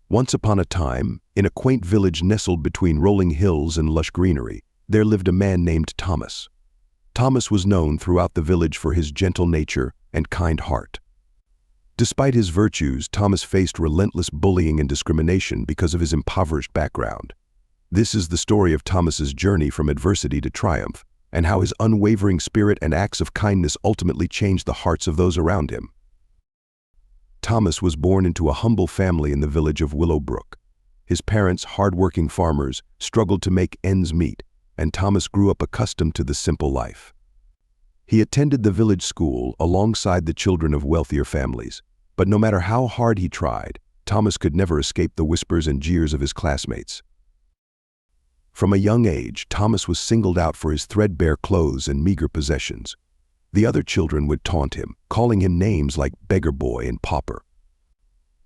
Once upon a time, in a quaint village nestled between rolling hills and lush greenery, there lived a man named Thomas. Thomas was known throughout the village for his gentle nature and kind heart. Despite his virtues, Thomas faced relentless bullying and discrimination because of his impoverished background. This is the story of Thomas's journey from adversity to triumph, and how his unwavering spirit and acts of kindness ultimately changed the hearts of those around him. Thomas was born into a humble family in the village of Willowbrook. His parents, hard-working farmers, struggled to make ends meet, and Thomas grew up accustomed to the simple life. He attended the village school alongside the children of wealthier families, but no matter how hard he tried, Thomas could never escape the whispers and jeers of his classmates. From a young age, Thomas was singled out for his threadbare clothes and meager possessions. The other children would taunt him, calling him names like beggar boy and pauper.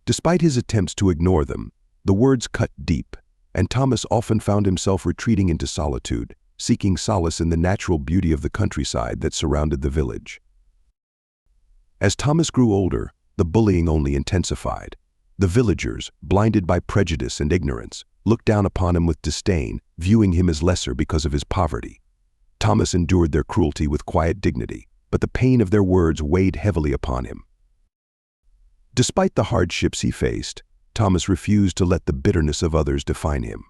Despite his attempts to ignore them, the words cut deep, and Thomas often found himself retreating into solitude, seeking solace in the natural beauty of the countryside that surrounded the village. As Thomas grew older, the bullying only intensified. The villagers, blinded by prejudice and ignorance, looked down upon him with disdain, viewing him as lesser because of his poverty. Thomas endured their cruelty with quiet dignity, but the pain of their words weighed heavily upon him. Despite the hardships he faced, Thomas refused to let the bitterness of others define him.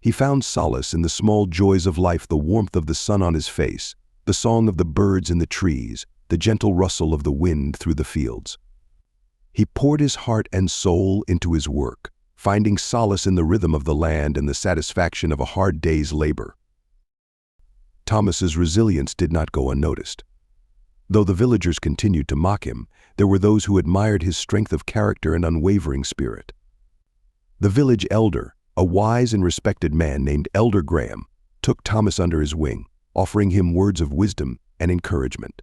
He found solace in the small joys of life: the warmth of the sun on his face, the song of the birds in the trees, the gentle rustle of the wind through the fields. He poured his heart and soul into his work, finding solace in the rhythm of the land and the satisfaction of a hard day's labor. Thomas's resilience did not go unnoticed. Though the villagers continued to mock him, there were those who admired his strength of character and unwavering spirit. The village elder, a wise and respected man named Elder Graham, took Thomas under his wing, offering him words of wisdom and encouragement.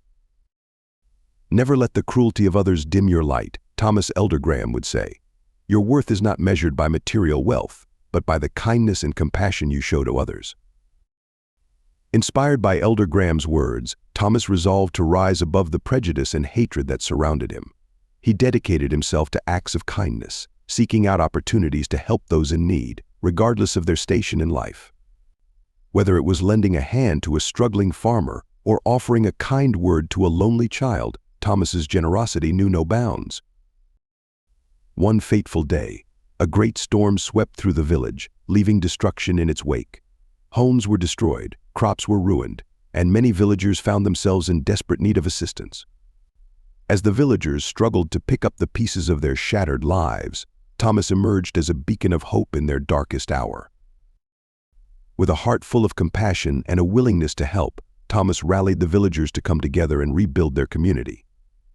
"Never let the cruelty of others dim your light," Thomas Elder Graham would say. "Your worth is not measured by material wealth, but by the kindness and compassion you show to others." Inspired by Elder Graham's words, Thomas resolved to rise above the prejudice and hatred that surrounded him. He dedicated himself to acts of kindness, seeking out opportunities to help those in need, regardless of their station in life. Whether it was lending a hand to a struggling farmer or offering a kind word to a lonely child, Thomas's generosity knew no bounds. One fateful day, a great storm swept through the village, leaving destruction in its wake. Homes were destroyed, crops were ruined, and many villagers found themselves in desperate need of assistance. As the villagers struggled to pick up the pieces of their shattered lives, Thomas emerged as a beacon of hope in their darkest hour. With a heart full of compassion and a willingness to help, Thomas rallied the villagers to come together and rebuild their community.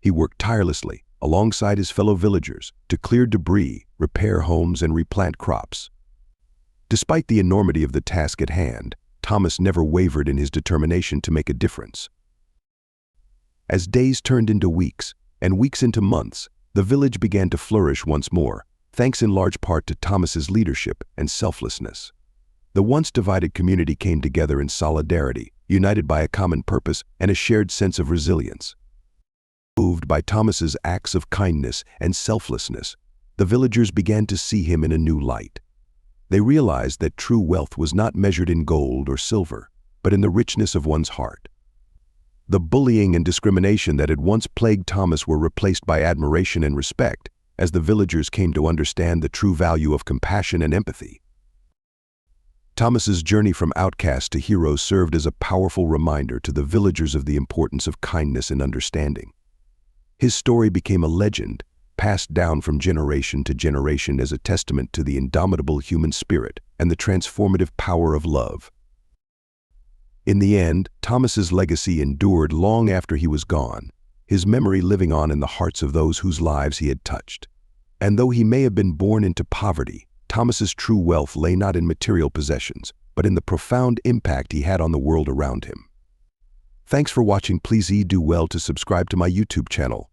He worked tirelessly, alongside his fellow villagers, to clear debris, repair homes, and replant crops. Despite the enormity of the task at hand, Thomas never wavered in his determination to make a difference. As days turned into weeks, and weeks into months, the village began to flourish once more, thanks in large part to Thomas's leadership and selflessness. The once divided community came together in solidarity, united by a common purpose and a shared sense of resilience. Moved by Thomas's acts of kindness and selflessness, the villagers began to see him in a new light. They realized that true wealth was not measured in gold or silver, but in the richness of one's heart. The bullying and discrimination that had once plagued Thomas were replaced by admiration and respect, as the villagers came to understand the true value of compassion and empathy. Thomas's journey from outcast to hero served as a powerful reminder to the villagers of the importance of kindness and understanding. His story became a legend, passed down from generation to generation as a testament to the indomitable human spirit and the transformative power of love. In the end, Thomas's legacy endured long after he was gone, his memory living on in the hearts of those whose lives he had touched. And though he may have been born into poverty, Thomas's true wealth lay not in material possessions, but in the profound impact he had on the world around him. Thanks for watching. Please do well to subscribe to my YouTube channel.